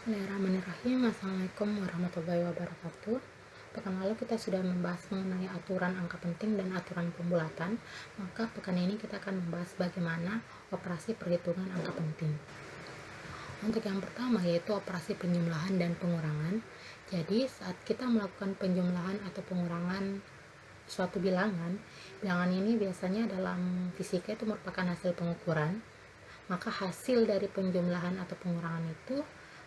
Bismillahirrahmanirrahim. Assalamualaikum warahmatullahi wabarakatuh. Pekan lalu kita sudah membahas mengenai aturan angka penting dan aturan pembulatan. Maka pekan ini kita akan membahas bagaimana operasi perhitungan angka penting. Untuk yang pertama yaitu operasi penjumlahan dan pengurangan. Jadi saat kita melakukan penjumlahan atau pengurangan suatu bilangan, bilangan ini biasanya dalam fisika itu merupakan hasil pengukuran. Maka hasil dari penjumlahan atau pengurangan itu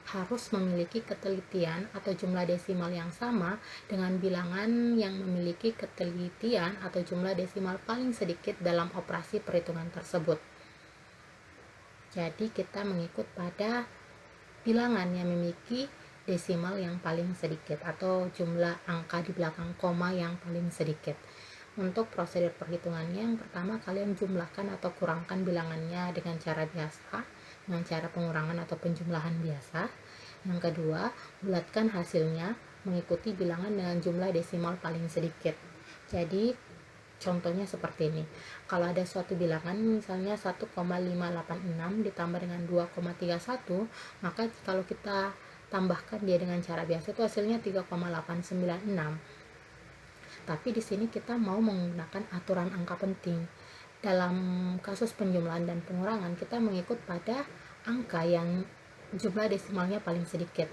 harus memiliki ketelitian atau jumlah desimal yang sama dengan bilangan yang memiliki ketelitian atau jumlah desimal paling sedikit dalam operasi perhitungan tersebut. Jadi kita mengikut pada bilangan yang memiliki desimal yang paling sedikit atau jumlah angka di belakang koma yang paling sedikit. Untuk prosedur perhitungannya, yang pertama kalian jumlahkan atau kurangkan bilangannya dengan cara biasa, dengan cara pengurangan atau penjumlahan biasa. Yang kedua, bulatkan hasilnya mengikuti bilangan dengan jumlah desimal paling sedikit. Jadi contohnya seperti ini. Kalau ada suatu bilangan misalnya 1,586 ditambah dengan 2,31, maka kalau kita tambahkan dia dengan cara biasa itu hasilnya 3,896. Tapi di sini kita mau menggunakan aturan angka penting. Dalam kasus penjumlahan dan pengurangan, kita mengikut pada angka yang jumlah desimalnya paling sedikit.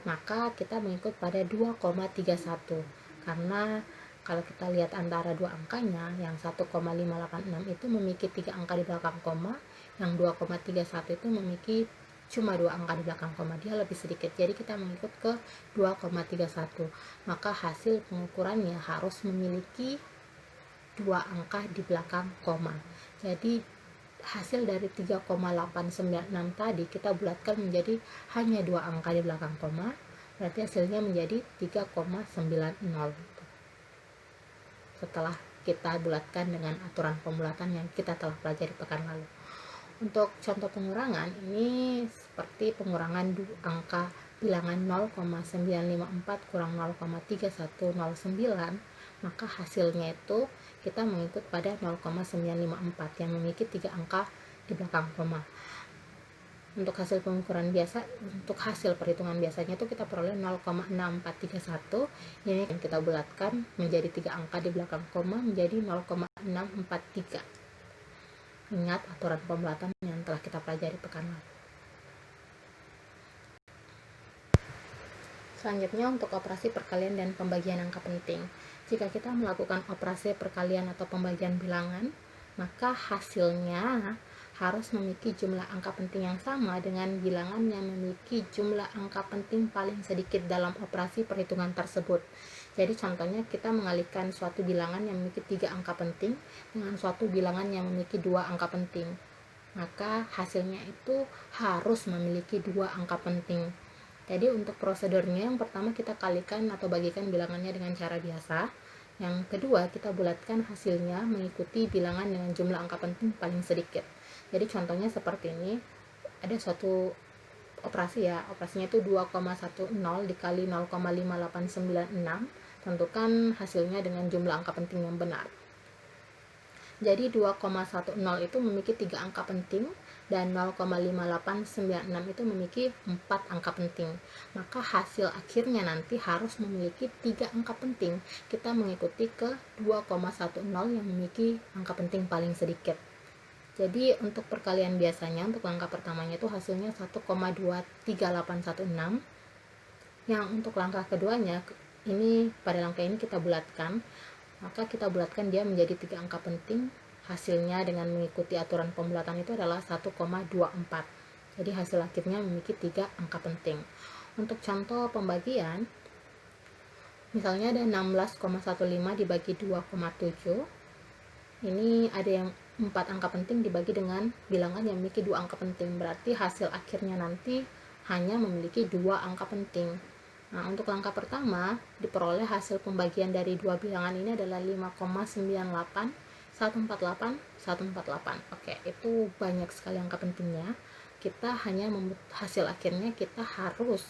Maka kita mengikut pada 2,31. Karena kalau kita lihat antara dua angkanya, yang 1,586 itu memiliki 3 angka di belakang koma, yang 2,31 itu memiliki cuma 2 angka di belakang koma, dia lebih sedikit. Jadi kita mengikut ke 2,31. Maka hasil pengukurannya harus memiliki 2 angka di belakang koma. Jadi hasil dari 3,896 tadi kita bulatkan menjadi hanya 2 angka di belakang koma, berarti hasilnya menjadi 3,90. Setelah kita bulatkan dengan aturan pembulatan yang kita telah pelajari pekan lalu. Untuk contoh pengurangan, ini seperti pengurangan angka bilangan 0,954 kurang 0,3109, maka hasilnya itu kita mengikut pada 0,954 yang memiliki 3 angka di belakang koma. Untuk hasil pengukuran biasa, untuk hasil perhitungan biasanya itu kita peroleh 0,6431. Ini yang kita bulatkan menjadi 3 angka di belakang koma menjadi 0,643. Ingat aturan pembulatan yang telah kita pelajari pekan lalu. Selanjutnya untuk operasi perkalian dan pembagian angka penting. Jika kita melakukan operasi perkalian atau pembagian bilangan, maka hasilnya harus memiliki jumlah angka penting yang sama dengan bilangan yang memiliki jumlah angka penting paling sedikit dalam operasi perhitungan tersebut. Jadi contohnya kita mengalihkan suatu bilangan yang memiliki 3 angka penting dengan suatu bilangan yang memiliki 2 angka penting. Maka hasilnya itu harus memiliki 2 angka penting. Jadi untuk prosedurnya, yang pertama kita kalikan atau bagikan bilangannya dengan cara biasa. Yang kedua, kita bulatkan hasilnya mengikuti bilangan dengan jumlah angka penting paling sedikit. Jadi contohnya seperti ini, ada suatu operasi ya, operasinya itu 2,10 dikali 0,5896, tentukan hasilnya dengan jumlah angka penting yang benar. Jadi 2,10 itu memiliki 3 angka penting dan 0,5896 itu memiliki 4 angka penting. Maka hasil akhirnya nanti harus memiliki 3 angka penting. Kita mengikuti ke 2,10 yang memiliki angka penting paling sedikit. Jadi untuk perkalian biasanya untuk langkah pertamanya itu hasilnya 1,23816. Yang untuk langkah keduanya ini pada langkah ini kita bulatkan. Maka kita bulatkan dia menjadi 3 angka penting. Hasilnya dengan mengikuti aturan pembulatan itu adalah 1,24. Jadi hasil akhirnya memiliki 3 angka penting. Untuk contoh pembagian, misalnya ada 16,15 dibagi 2,7. Ini ada yang 4 angka penting dibagi dengan bilangan yang memiliki 2 angka penting. Berarti hasil akhirnya nanti hanya memiliki 2 angka penting. Nah, untuk langkah pertama, diperoleh hasil pembagian dari dua bilangan ini adalah 5,98, 148, 148. Oke, itu banyak sekali angka pentingnya. Kita hanya hasil akhirnya kita harus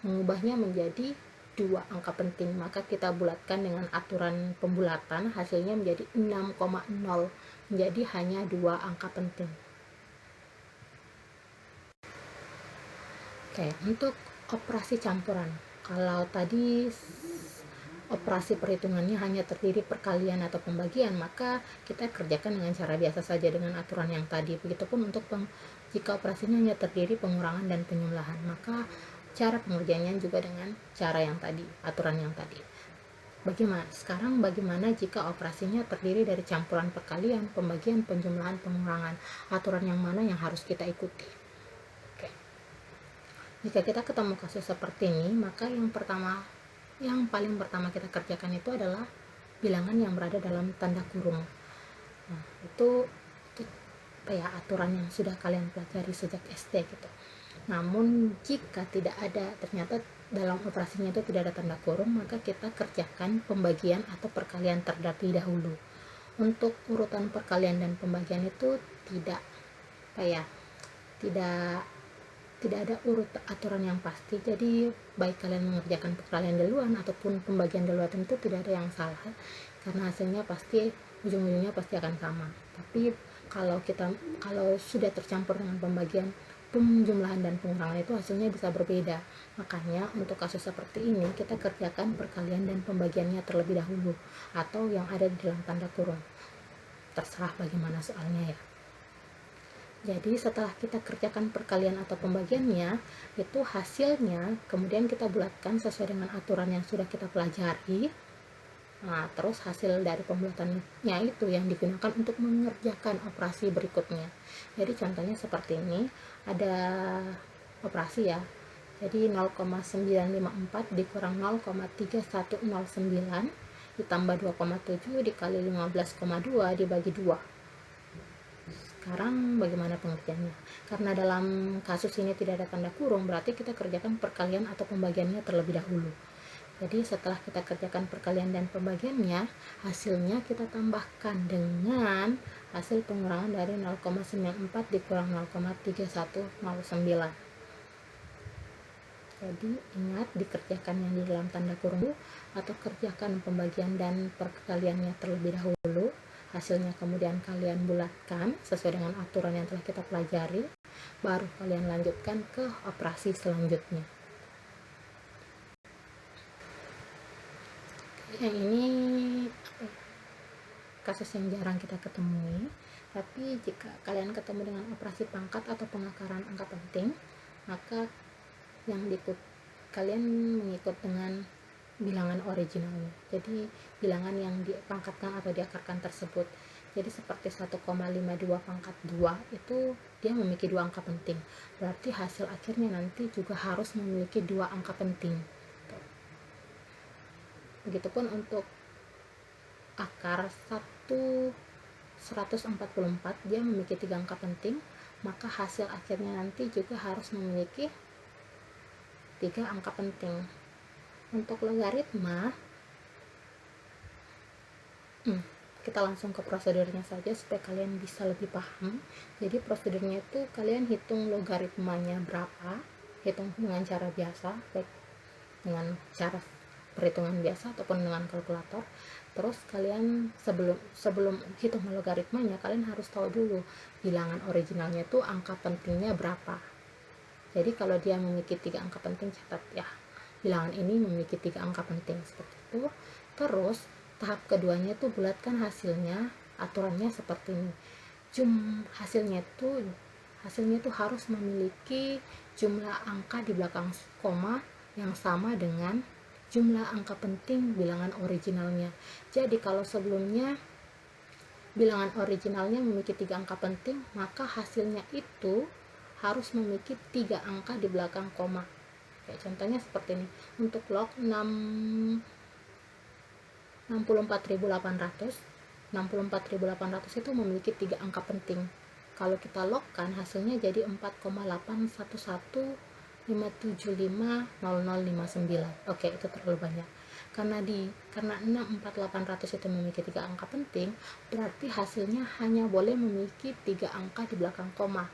mengubahnya menjadi 2 angka penting. Maka kita bulatkan dengan aturan pembulatan, hasilnya menjadi 6,0, menjadi hanya 2 angka penting. Oke, untuk operasi campuran, kalau tadi operasi perhitungannya hanya terdiri perkalian atau pembagian, maka kita kerjakan dengan cara biasa saja dengan aturan yang tadi. Begitupun untuk jika operasinya hanya terdiri pengurangan dan penjumlahan, maka cara pengerjaannya juga dengan cara yang tadi, aturan yang tadi. Bagaimana jika operasinya terdiri dari campuran perkalian, pembagian, penjumlahan, pengurangan? Aturan yang mana yang harus kita ikuti? Oke. Jika kita ketemu kasus seperti ini, maka yang paling pertama kita kerjakan itu adalah bilangan yang berada dalam tanda kurung. Nah, itu aturan yang sudah kalian pelajari sejak SD gitu. Namun jika ternyata dalam operasinya itu tidak ada tanda kurung, maka kita kerjakan pembagian atau perkalian terlebih dahulu. Untuk urutan perkalian dan pembagian itu tidak ada aturan yang pasti. Jadi baik kalian mengerjakan perkalian duluan ataupun pembagian duluan, itu tidak ada yang salah, karena hasilnya pasti ujung-ujungnya pasti akan sama. Tapi kalau sudah tercampur dengan pembagian, penjumlahan dan pengurangan, itu hasilnya bisa berbeda. Makanya untuk kasus seperti ini kita kerjakan perkalian dan pembagiannya terlebih dahulu, atau yang ada di dalam tanda kurung, terserah bagaimana soalnya ya. Jadi setelah kita kerjakan perkalian atau pembagiannya, itu hasilnya kemudian kita bulatkan sesuai dengan aturan yang sudah kita pelajari. Nah, terus hasil dari pembulatannya itu yang digunakan untuk mengerjakan operasi berikutnya. Jadi contohnya seperti ini, ada operasi ya. Jadi 0,954 dikurang 0,3109 ditambah 2,7 dikali 15,2 dibagi 2. Sekarang bagaimana pengertiannya? Karena dalam kasus ini tidak ada tanda kurung, berarti kita kerjakan perkalian atau pembagiannya terlebih dahulu. Jadi setelah kita kerjakan perkalian dan pembagiannya, hasilnya kita tambahkan dengan hasil pengurangan dari 0,94 dikurang 0,3109. Jadi ingat, dikerjakan yang di dalam tanda kurung atau kerjakan pembagian dan perkaliannya terlebih dahulu. Hasilnya kemudian kalian bulatkan sesuai dengan aturan yang telah kita pelajari, baru kalian lanjutkan ke operasi selanjutnya. Yang ini kasus yang jarang kita ketemui, tapi jika kalian ketemu dengan operasi pangkat atau pengakaran angka penting, maka kalian mengikut dengan bilangan originalnya. Jadi bilangan yang dipangkatkan atau diakarkan tersebut. Jadi seperti 1,52 pangkat 2 itu dia memiliki 2 angka penting. Berarti hasil akhirnya nanti juga harus memiliki 2 angka penting. Begitupun untuk akar 144 dia memiliki 3 angka penting, maka hasil akhirnya nanti juga harus memiliki 3 angka penting. Untuk logaritma, kita langsung ke prosedurnya saja supaya kalian bisa lebih paham. Jadi prosedurnya itu kalian hitung logaritmanya berapa, hitung dengan cara biasa, baik dengan cara perhitungan biasa ataupun dengan kalkulator. Terus kalian sebelum hitung logaritmanya, kalian harus tahu dulu bilangan originalnya itu angka pentingnya berapa. Jadi kalau dia memiliki 3 angka penting, catat ya, bilangan ini memiliki 3 angka penting, seperti itu. Terus tahap keduanya itu bulatkan hasilnya. Aturannya seperti ini. Hasilnya itu harus memiliki jumlah angka di belakang koma yang sama dengan jumlah angka penting bilangan originalnya. Jadi kalau sebelumnya bilangan originalnya memiliki 3 angka penting, maka hasilnya itu harus memiliki 3 angka di belakang koma. Kayak contohnya seperti ini. Untuk log 64.800 itu memiliki 3 angka penting. Kalau kita logkan, hasilnya jadi 4,811 5750059. Oke, itu terlalu banyak. Karena 64.800 itu memiliki 3 angka penting, berarti hasilnya hanya boleh memiliki 3 angka di belakang koma.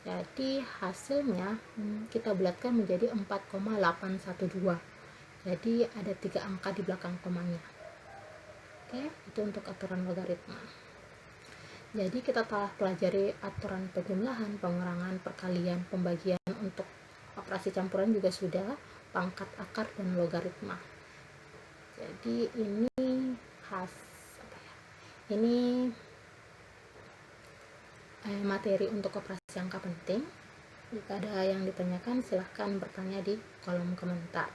Jadi hasilnya kita bulatkan menjadi 4,812. Jadi ada 3 angka di belakang komanya. Oke, itu untuk aturan logaritma. Jadi kita telah pelajari aturan penjumlahan, pengurangan, perkalian, pembagian untuk operasi campuran juga sudah, pangkat, akar, dan logaritma. Jadi ini ini materi untuk operasi angka penting. Jika ada yang ditanyakan, silahkan bertanya di kolom komentar.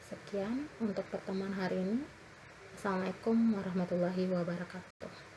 Sekian untuk pertemuan hari ini. Assalamualaikum warahmatullahi wabarakatuh.